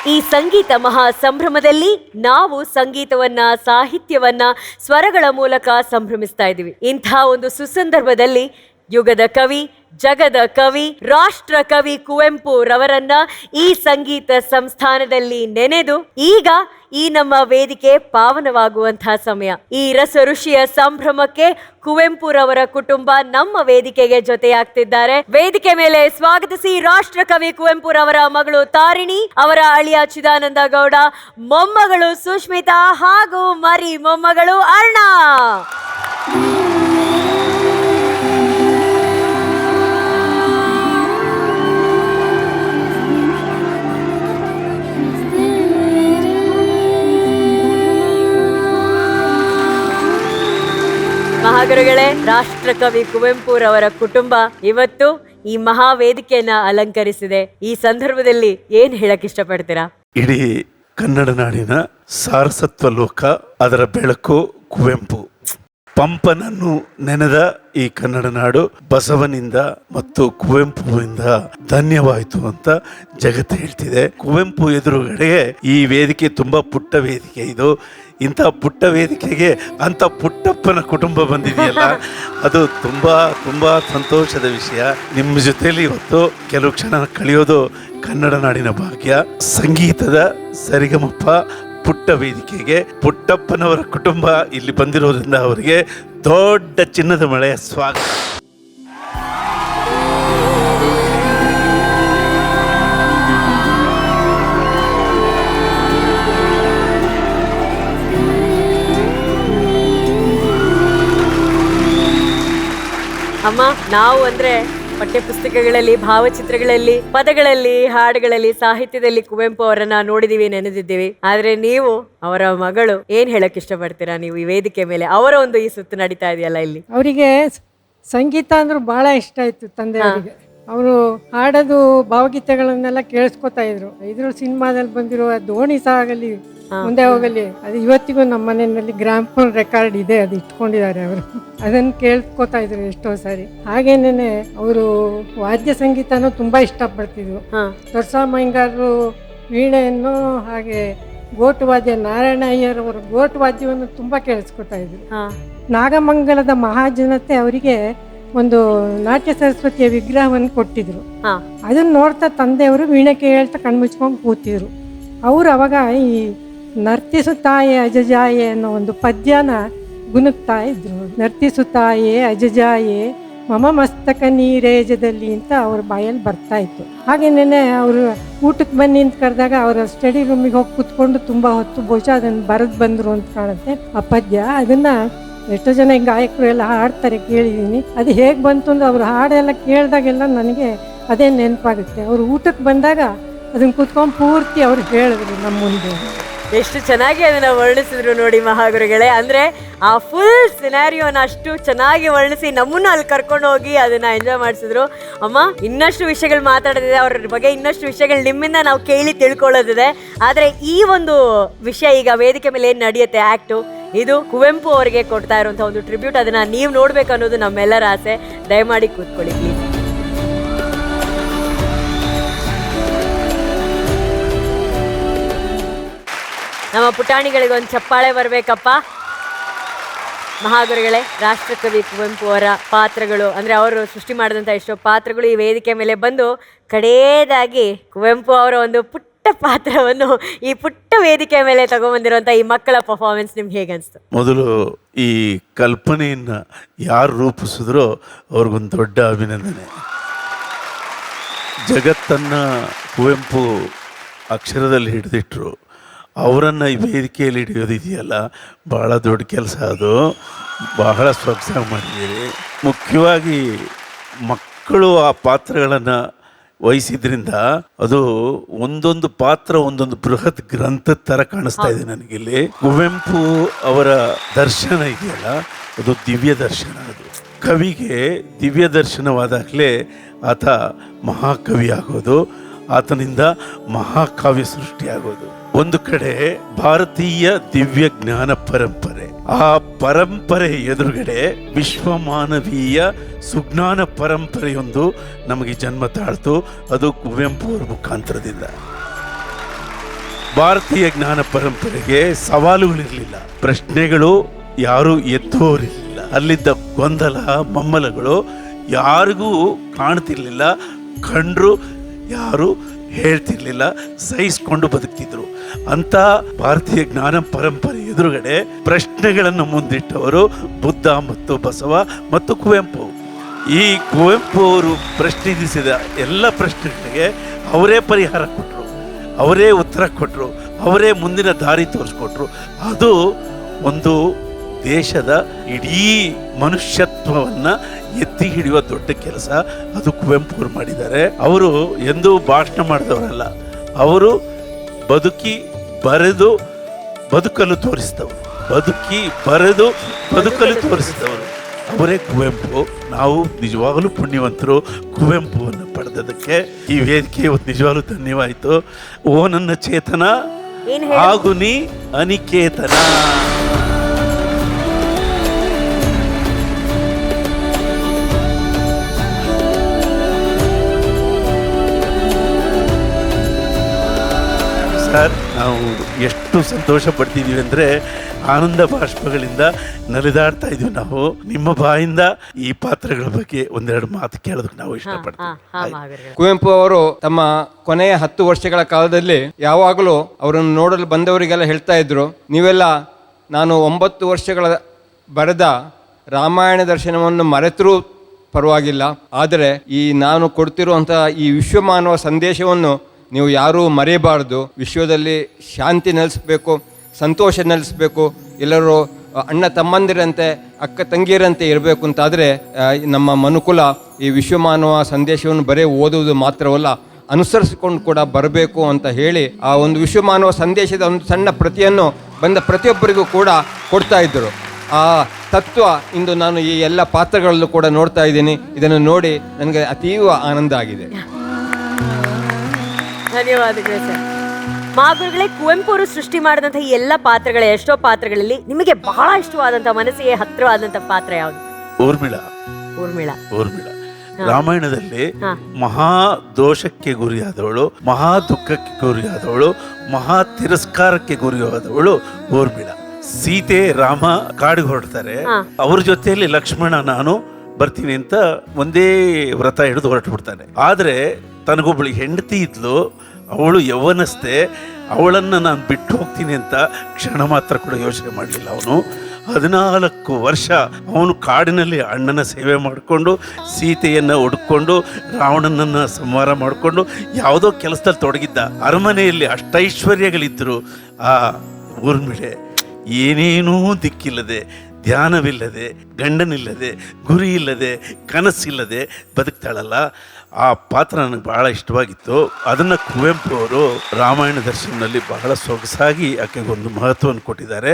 ಈ ಸಂಗೀತ ಮಹಾ ಸಂಭ್ರಮದಲ್ಲಿ ನಾವು ಸಂಗೀತವನ್ನ, ಸಾಹಿತ್ಯವನ್ನ ಸ್ವರಗಳ ಮೂಲಕ ಸಂಭ್ರಮಿಸ್ತಾ ಇದ್ದೀವಿ. ಇಂಥ ಒಂದು ಸುಸಂದರ್ಭದಲ್ಲಿ ಯುಗದ ಕವಿ, ಜಗದ ಕವಿ, ರಾಷ್ಟ್ರ ಕವಿ ಕುವೆಂಪು ರವರನ್ನ ಈ ಸಂಗೀತ ಸಂಸ್ಥಾನದಲ್ಲಿ ನೆನೆದು ಈಗ ಈ ನಮ್ಮ ವೇದಿಕೆ ಪಾವನವಾಗುವಂತಹ ಸಮಯ. ಈ ರಸ ಋಷಿಯ ಸಂಭ್ರಮಕ್ಕೆ ಕುವೆಂಪುರವರ ಕುಟುಂಬ ನಮ್ಮ ವೇದಿಕೆಗೆ ಜೊತೆಯಾಗ್ತಿದ್ದಾರೆ. ವೇದಿಕೆ ಮೇಲೆ ಸ್ವಾಗತಿಸಿ ರಾಷ್ಟ್ರ ಕವಿ ಕುವೆಂಪುರವರ ಮಗಳು ತಾರಿಣಿ, ಅವರ ಅಳಿಯ ಚಿದಾನಂದ ಗೌಡ, ಮೊಮ್ಮಗಳು ಸುಷ್ಮಿತಾ ಹಾಗೂ ಮರಿ ಮೊಮ್ಮಗಳು ಅರ್ಣ. ಮಹಾಗುರುಗಳೇ, ರಾಷ್ಟ್ರಕವಿ ಕುವೆಂಪುರವರ ಕುಟುಂಬ ಇವತ್ತು ಈ ಮಹಾವೇದಿಕೆಯನ್ನ ಅಲಂಕರಿಸಿದೆ. ಈ ಸಂದರ್ಭದಲ್ಲಿ ಏನ್ ಹೇಳಕ್ ಇಷ್ಟಪಡ್ತೀರಾ? ಇಡೀ ಕನ್ನಡ ನಾಡಿನ ಸಾರಸತ್ವ ಲೋಕ, ಅದರ ಬೆಳಕು ಕುವೆಂಪು. ಪಂಪನನ್ನು ನೆನೆದ ಈ ಕನ್ನಡ ನಾಡು ಬಸವನಿಂದ ಮತ್ತು ಕುವೆಂಪುವಿಂದ ಧನ್ಯವಾಯಿತು ಅಂತ ಜಗತ್ತು ಹೇಳ್ತಿದೆ. ಕುವೆಂಪು ಎದುರುಗಡೆಗೆ ಈ ವೇದಿಕೆ ತುಂಬಾ ಪುಟ್ಟ ವೇದಿಕೆ. ಇದು ಇಂಥ ಪುಟ್ಟ ವೇದಿಕೆಗೆ ಅಂತ ಪುಟ್ಟಪ್ಪನ ಕುಟುಂಬ ಬಂದಿದೆಯಲ್ಲ, ಅದು ತುಂಬಾ ತುಂಬಾ ಸಂತೋಷದ ವಿಷಯ. ನಿಮ್ಮ ಜೊತೆಯಲ್ಲಿ ಇವತ್ತು ಕೆಲವು ಕ್ಷಣ ಕಳೆಯೋದು ಕನ್ನಡ ನಾಡಿನ ಭಾಗ್ಯ. ಸಂಗೀತದ ಸರಿಗಮಪ್ಪ ಪುಟ್ಟ ವೇದಿಕೆಗೆ ಪುಟ್ಟಪ್ಪನವರ ಕುಟುಂಬ ಇಲ್ಲಿ ಬಂದಿರೋದ್ರಿಂದ ಅವರಿಗೆ ದೊಡ್ಡ ಚಿನ್ನದ ಮಳೆಯ ಸ್ವಾಗತ. ಅಮ್ಮ, ನಾವು ಅಂದ್ರೆ ಪಠ್ಯ ಪುಸ್ತಕಗಳಲ್ಲಿ, ಭಾವಚಿತ್ರಗಳಲ್ಲಿ, ಪದಗಳಲ್ಲಿ, ಹಾಡುಗಳಲ್ಲಿ, ಸಾಹಿತ್ಯದಲ್ಲಿ ಕುವೆಂಪು ಅವರನ್ನ ನೋಡಿದೀವಿ, ನೆನೆದಿದ್ದೀವಿ. ಆದ್ರೆ ನೀವು ಅವರ ಮಗಳು, ಏನ್ ಹೇಳಕ್ ಇಷ್ಟಪಡ್ತೀರಾ ನೀವು ಈ ವೇದಿಕೆ ಮೇಲೆ? ಅವರ ಒಂದು ಈ ಸುತ್ತು ನಡೀತಾ ಇದೆಯಲ್ಲ ಇಲ್ಲಿ. ಅವರಿಗೆ ಸಂಗೀತ ಅಂದ್ರೆ ಬಹಳ ಇಷ್ಟ ಇತ್ತು ತಂದೆಯವರಿಗೆ. ಅವರು ಹಾಡೋದು ಭಾವಗೀತೆಗಳನ್ನೆಲ್ಲ ಕೇಳಿಸ್ಕೊತಾ ಇದ್ರು. ಇದ್ರ ಸಿನಿಮಾದಲ್ಲಿ ಬಂದಿರುವ ದೋಣಿ ಸಾಗಲಿ ಮುಂದೆ ಹೋಗಲಿ, ಅದು ಇವತ್ತಿಗೂ ನಮ್ಮ ಮನೆಯಲ್ಲಿ ಗ್ರಾಮ್ಫೋನ್ ರೆಕಾರ್ಡ್ ಇದೆ, ಅದು ಇಟ್ಕೊಂಡಿದ್ದಾರೆ ಅವರು. ಅದನ್ನು ಕೇಳ್ಕೊತಾ ಇದ್ರು ಎಷ್ಟೋ ಸಾರಿ. ಹಾಗೇನೇನೆ ಅವರು ವಾದ್ಯ ಸಂಗೀತನೂ ತುಂಬಾ ಇಷ್ಟಪಡ್ತಿದ್ರು. ದೊರ್ಸಾಮಯ್ಯಂಗಾರರು ವೀಣೆಯನ್ನು, ಹಾಗೆ ಗೋಟು ವಾದ್ಯ ನಾರಾಯಣ ಅಯ್ಯರ್ ಅವರ ಗೋಟು ವಾದ್ಯವನ್ನು ತುಂಬಾ ಕೇಳಿಸ್ಕೊತಾ ಇದ್ರು. ನಾಗಮಂಗಲದ ಮಹಾಜನತೆ ಅವರಿಗೆ ಒಂದು ನಾಟ್ಯ ಸರಸ್ವತಿಯ ವಿಗ್ರಹವನ್ನು ಕೊಟ್ಟಿದ್ರು. ಅದನ್ನ ನೋಡ್ತಾ ತಂದೆಯವರು ವೀಣೆ ಕೇಳ್ತಾ ಕಣ್ಮುಚ್ಕೊಂಡು ಕೂತಿದ್ರು. ಅವರು ಅವಾಗ ಈ ನರ್ತಿಸುತ್ತಾಯೆ ಅಜಜಾಯೆ ಅನ್ನೋ ಒಂದು ಪದ್ಯನ ಗುನುಕ್ತಾ ಇದ್ರು. ನರ್ತಿಸುತ್ತಾಯೆ ಅಜಜಾಯೆ ಮಮ ಮಸ್ತಕ ನೀರೇಜದಲ್ಲಿ ಅಂತ ಅವ್ರ ಬಾಯಲ್ಲಿ ಬರ್ತಾ ಇತ್ತು. ಹಾಗೇನೆ ಅವರು ಊಟಕ್ಕೆ ಬನ್ನಿ ಅಂತ ಕರೆದಾಗ ಅವರ ಸ್ಟಡಿ ರೂಮಿಗೆ ಹೋಗಿ ಕೂತ್ಕೊಂಡು ತುಂಬಾ ಹೊತ್ತು ಬಹುಶಃ ಅದನ್ನು ಬರೆದು ಬಂದರು ಅಂತ ಕಾಣುತ್ತೆ ಆ ಪದ್ಯ. ಅದನ್ನ ಎಷ್ಟೋ ಜನ ಗಾಯಕರು ಎಲ್ಲ ಹಾಡ್ತಾರೆ, ಕೇಳಿದ್ದೀನಿ. ಅದು ಹೇಗೆ ಬಂತು ಅಂದ್ರೆ ಅವ್ರು ಹಾಡೆಲ್ಲ ಕೇಳಿದಾಗೆಲ್ಲ ನನಗೆ ಅದೇ ನೆನಪಾಗುತ್ತೆ. ಅವ್ರು ಊಟಕ್ಕೆ ಬಂದಾಗ ಅದನ್ನ ಕೂತ್ಕೊಂಡು ಪೂರ್ತಿ ಅವ್ರು ಹೇಳಿದ್ರು ನಮ್ಮ ಮುಂದೆ. ಎಷ್ಟು ಚೆನ್ನಾಗಿ ಅದನ್ನ ವರ್ಣಿಸಿದ್ರು ನೋಡಿ ಮಹಾಗುರುಗಳೇ. ಅಂದ್ರೆ ಆ ಫುಲ್ ಸಿನಾರಿಯೋನ ಅಷ್ಟು ಚೆನ್ನಾಗಿ ವರ್ಣಿಸಿ ನಮ್ಮನ್ನು ಅಲ್ಲಿ ಕರ್ಕೊಂಡು ಹೋಗಿ ಅದನ್ನ ಎಂಜಾಯ್ ಮಾಡಿಸಿದ್ರು. ಅಮ್ಮ, ಇನ್ನಷ್ಟು ವಿಷಯಗಳು ಮಾತಾಡೋದಿದೆ, ಅವ್ರ ಬಗ್ಗೆ ಇನ್ನಷ್ಟು ವಿಷಯಗಳು ನಿಮ್ಮಿಂದ ನಾವು ಕೇಳಿ ತಿಳ್ಕೊಳ್ಳೋದಿದೆ. ಆದ್ರೆ ಈ ಒಂದು ವಿಷಯ ಈಗ ವೇದಿಕೆ ಮೇಲೆ ಏನ್ ನಡೆಯುತ್ತೆ ಆಕ್ಟು, ಇದು ಕುವೆಂಪು ಅವರಿಗೆ ಕೊಡ್ತಾ ಇರುವಂತಹ ಒಂದು ಟ್ರಿಬ್ಯೂಟ್. ಅದನ್ನ ನೀವು ನೋಡ್ಬೇಕು ಅನ್ನೋದು ನಮ್ಮೆಲ್ಲರ ಆಸೆ. ದಯಮಾಡಿ ಕೂತ್ಕೊಳ್ಳಿ ಪ್ಲೀಸ್. ನಮ್ಮ ಪುಟಾಣಿಗಳಿಗೆ ಒಂದು ಚಪ್ಪಾಳೆ ಬರಬೇಕಪ್ಪ. ಮಹಾಗುರುಗಳೇ, ರಾಷ್ಟ್ರಕವಿ ಕುವೆಂಪು ಅವರ ಪಾತ್ರಗಳು, ಅಂದರೆ ಅವರು ಸೃಷ್ಟಿ ಮಾಡಿದಂಥ ಎಷ್ಟೋ ಪಾತ್ರಗಳು ಈ ವೇದಿಕೆ ಮೇಲೆ ಬಂದು ಕಡೆಯದಾಗಿ ಕುವೆಂಪು ಅವರ ಒಂದು ಪುಟ್ಟ ಪಾತ್ರವನ್ನು ಈ ಪುಟ್ಟ ವೇದಿಕೆ ಮೇಲೆ ತಗೊಂಡ್ಬಂದಿರುವಂಥ ಈ ಮಕ್ಕಳ ಪರ್ಫಾರ್ಮೆನ್ಸ್ ನಿಮ್ಗೆ ಹೇಗೆ ಅನಿಸ್ತು? ಮೊದಲು ಈ ಕಲ್ಪನೆಯನ್ನು ಯಾರು ರೂಪಿಸಿದ್ರೋ ಅವ್ರಿಗೊಂದು ದೊಡ್ಡ ಅಭಿನಂದನೆ. ಜಗತ್ತನ್ನು ಕುವೆಂಪು ಅಕ್ಷರದಲ್ಲಿ ಹಿಡಿದಿಟ್ರು. ಅವರನ್ನು ಈ ವೇದಿಕೆಯಲ್ಲಿ ಹಿಡಿಯೋದಿದೆಯಲ್ಲ, ಭಾಳ ದೊಡ್ಡ ಕೆಲಸ. ಅದು ಬಹಳ ಸೊಗಸಾಗಿ ಮಾಡಿದ್ದೀರಿ. ಮುಖ್ಯವಾಗಿ ಮಕ್ಕಳು ಆ ಪಾತ್ರಗಳನ್ನು ವಹಿಸಿದ್ರಿಂದ ಅದು ಒಂದೊಂದು ಪಾತ್ರ ಒಂದೊಂದು ಬೃಹತ್ ಗ್ರಂಥದ ಥರ ಕಾಣಿಸ್ತಾ ಇದೆ ನನಗಿಲ್ಲಿ. ಕುವೆಂಪು ಅವರ ದರ್ಶನ ಇದೆಯಲ್ಲ, ಅದು ದಿವ್ಯ ದರ್ಶನ. ಅದು ಕವಿಗೆ ದಿವ್ಯ ದರ್ಶನವಾದಾಗಲೇ ಆತ ಮಹಾಕವಿ ಆಗೋದು, ಆತನಿಂದ ಮಹಾಕಾವ್ಯ ಸೃಷ್ಟಿಯಾಗೋದು. ಒಂದು ಕಡೆ ಭಾರತೀಯ ದಿವ್ಯ ಜ್ಞಾನ ಪರಂಪರೆ, ಆ ಪರಂಪರೆ ಎದುರುಗಡೆ ವಿಶ್ವಮಾನವೀಯ ಸುಜ್ಞಾನ ಪರಂಪರೆಯೊಂದು ನಮಗೆ ಜನ್ಮ ತಾಳ್ತು. ಅದು ಕುವೆಂಪು ಅವರ ಮುಖಾಂತರದಿಂದ. ಭಾರತೀಯ ಜ್ಞಾನ ಪರಂಪರೆಗೆ ಸವಾಲುಗಳಿರಲಿಲ್ಲ, ಪ್ರಶ್ನೆಗಳು ಯಾರು ಎತ್ತುವವರಿರಲಿಲ್ಲ. ಅಲ್ಲಿದ್ದ ಗೊಂದಲ ಮಮ್ಮಲಗಳು ಯಾರಿಗೂ ಕಾಣ್ತಿರ್ಲಿಲ್ಲ, ಕಂಡ್ರು ಯಾರು ಹೇಳ್ತಿರ್ಲಿಲ್ಲ, ಸಹಿಸ್ಕೊಂಡು ಬದುಕ್ತಿದ್ರು. ಅಂತ ಭಾರತೀಯ ಜ್ಞಾನ ಪರಂಪರೆ ಎದುರುಗಡೆ ಪ್ರಶ್ನೆಗಳನ್ನು ಮುಂದಿಟ್ಟವರು ಬುದ್ಧ ಮತ್ತು ಬಸವ ಮತ್ತು ಕುವೆಂಪು. ಈ ಕುವೆಂಪು ಅವರು ಪ್ರಶ್ನಿಸಿದ ಎಲ್ಲ ಪ್ರಶ್ನೆಗಳಿಗೆ ಅವರೇ ಪರಿಹಾರ ಕೊಟ್ಟರು, ಅವರೇ ಉತ್ತರ ಕೊಟ್ಟರು, ಅವರೇ ಮುಂದಿನ ದಾರಿ ತೋರಿಸ್ಕೊಟ್ರು. ಅದು ಒಂದು ದೇಶದ ಇಡೀ ಮನುಷ್ಯತ್ವವನ್ನು ಎತ್ತಿ ಹಿಡಿಯುವ ದೊಡ್ಡ ಕೆಲಸ. ಅದು ಕುವೆಂಪು ಅವರು ಮಾಡಿದ್ದಾರೆ. ಅವರು ಎಂದೂ ಭಾಷಣ ಮಾಡಿದವರಲ್ಲ, ಅವರು ಬದುಕಿ ಬರೆದು ಬದುಕಲು ತೋರಿಸಿದವರು, ಬದುಕಿ ಬರೆದು ಬದುಕಲು ತೋರಿಸಿದವರು ಅವರೇ ಕುವೆಂಪು. ನಾವು ನಿಜವಾಗಲೂ ಪುಣ್ಯವಂತರು ಕುವೆಂಪುವನ್ನು ಪಡೆದದಕ್ಕೆ. ಈ ವೇದಿಕೆ ನಿಜವಾಗ್ಲೂ ಧನ್ಯವಾಯಿತು. ಓ ನನ್ನ ಚೇತನ ಹಾಗೂ ನೀ ಅನಿಕೇತನ. ಸರ್, ನಾವು ಎಷ್ಟು ಸಂತೋಷ ಪಡ್ತಿದ್ದೀವಿ ಅಂದರೆ ಆನಂದ ಬಾಷ್ಪಗಳಿಂದ ನಲಿದಾಡ್ತಾ ಇದೀವಿ. ನಾವು ನಿಮ್ಮ ಬಾಯಿಂದ ಈ ಪಾತ್ರಗಳ ಬಗ್ಗೆ ಒಂದೆರಡು ಮಾತು ಕೇಳೋದಕ್ಕೆ ನಾವು ಇಷ್ಟಪಡ್ತೀವಿ. ಕುವೆಂಪು ಅವರು ತಮ್ಮ ಕೊನೆಯ 10 ವರ್ಷಗಳ ಕಾಲದಲ್ಲಿ ಯಾವಾಗಲೂ ಅವರನ್ನು ನೋಡಲು ಬಂದವರಿಗೆಲ್ಲ ಹೇಳ್ತಾ ಇದ್ರು, ನೀವೆಲ್ಲ ನಾನು 9 ವರ್ಷಗಳ ಬರೆದ ರಾಮಾಯಣ ದರ್ಶನವನ್ನು ಮರೆತರೂ ಪರವಾಗಿಲ್ಲ, ಆದರೆ ಈ ನಾನು ಕೊಡ್ತಿರುವಂಥ ಈ ವಿಶ್ವಮಾನವ ಸಂದೇಶವನ್ನು ನೀವು ಯಾರೂ ಮರೆಯಬಾರ್ದು. ವಿಶ್ವದಲ್ಲಿ ಶಾಂತಿ ನೆಲೆಸಬೇಕು, ಸಂತೋಷ ನೆಲೆಸಬೇಕು, ಎಲ್ಲರೂ ಅಣ್ಣ ತಮ್ಮಂದಿರಂತೆ ಅಕ್ಕ ತಂಗಿಯರಂತೆ ಇರಬೇಕು ಅಂತಾದರೆ ನಮ್ಮ ಮನುಕುಲ ಈ ವಿಶ್ವಮಾನವ ಸಂದೇಶವನ್ನು ಬರೀ ಓದುವುದು ಮಾತ್ರವಲ್ಲ, ಅನುಸರಿಸಿಕೊಂಡು ಕೂಡ ಬರಬೇಕು ಅಂತ ಹೇಳಿ ಆ ಒಂದು ವಿಶ್ವಮಾನವ ಸಂದೇಶದ ಒಂದು ಸಣ್ಣ ಪ್ರತಿಯನ್ನು ಬಂದ ಪ್ರತಿಯೊಬ್ಬರಿಗೂ ಕೂಡ ಕೊಡ್ತಾ ಇದ್ದರು. ಆ ತತ್ವ ಇಂದು ನಾನು ಈ ಎಲ್ಲ ಪಾತ್ರಗಳಲ್ಲೂ ಕೂಡ ನೋಡ್ತಾ ಇದ್ದೀನಿ. ಇದನ್ನು ನೋಡಿ ನನಗೆ ಅತೀವ ಆನಂದ ಆಗಿದೆ. ಧನ್ಯವಾದಗಳು ಸರ್. ಮಹಾಗುರುಗಳೇ, ಕುವೆಂಪು ಅವರು ಸೃಷ್ಟಿ ಮಾಡಿದಂಥ ಈ ಎಲ್ಲ ಪಾತ್ರಗಳ ಎಷ್ಟೋ ಪಾತ್ರಗಳಲ್ಲಿ ನಿಮಗೆ ಬಹಳ ಇಷ್ಟವಾದಂಥ, ಮನಸ್ಸಿಗೆ ಹತ್ತಿರವಾದಂಥ ಪಾತ್ರ ಯಾವುದು? ಊರ್ಮಿಳಾ. ಊರ್ಮಿಳಾ. ಊರ್ಮಿಳಾ ರಾಮಾಯಣದಲ್ಲಿ ಮಹಾ ದೋಷಕ್ಕೆ ಗುರಿಯಾದವಳು, ಮಹಾ ದುಃಖಕ್ಕೆ ಗುರಿಯಾದವಳು, ಮಹಾ ತಿರಸ್ಕಾರಕ್ಕೆ ಗುರಿಯಾದವಳು ಊರ್ಮಿಳಾ. ಸೀತೆ ರಾಮ ಕಾಡಿಗೆ ಹೊರಡ್ತಾರೆ, ಅವ್ರ ಜೊತೆಯಲ್ಲಿ ಲಕ್ಷ್ಮಣ ನಾನು ಬರ್ತೀನಿ ಅಂತ ಒಂದೇ ವ್ರತ ಹಿಡಿದು ಹೊರಟು ಬಿಡ್ತಾನೆ. ಆದ್ರೆ ತನಗೊಬ್ಬಳು ಹೆಂಡತಿ ಇದ್ಲು, ಅವಳು ಯೌವನಸ್ಥೆ, ಅವಳನ್ನು ನಾನು ಬಿಟ್ಟು ಹೋಗ್ತೀನಿ ಅಂತ ಕ್ಷಣ ಮಾತ್ರ ಕೂಡ ಯೋಚನೆ ಮಾಡಲಿಲ್ಲ. ಅವನು 14 ವರ್ಷ ಅವನು ಕಾಡಿನಲ್ಲಿ ಅಣ್ಣನ ಸೇವೆ ಮಾಡಿಕೊಂಡು, ಸೀತೆಯನ್ನು ಹುಡ್ಕೊಂಡು, ರಾವಣನನ್ನು ಸಂಹಾರ ಮಾಡಿಕೊಂಡು ಯಾವುದೋ ಕೆಲಸದಲ್ಲಿ ತೊಡಗಿದ್ದ. ಅರಮನೆಯಲ್ಲಿ ಅಷ್ಟೈಶ್ವರ್ಯಗಳಿದ್ದರು. ಆ ಊರ್ಮಿಳೆ ಏನೇನೂ ದಿಕ್ಕಿಲ್ಲದೆ, ಧ್ಯಾನವಿಲ್ಲದೆ, ಗಂಡನಿಲ್ಲದೆ, ಗುರಿ ಇಲ್ಲದೆ, ಕನಸಿಲ್ಲದೆ ಬದುಕ್ತಾಳಲ್ಲ, ಆ ಪಾತ್ರ ನನಗೆ ಬಹಳ ಇಷ್ಟವಾಗಿತ್ತು. ಅದನ್ನು ಕುವೆಂಪು ಅವರು ರಾಮಾಯಣ ದರ್ಶನದಲ್ಲಿ ಬಹಳ ಸೊಗಸಾಗಿ ಆಕೆಗೊಂದು ಮಹತ್ವವನ್ನು ಕೊಟ್ಟಿದ್ದಾರೆ.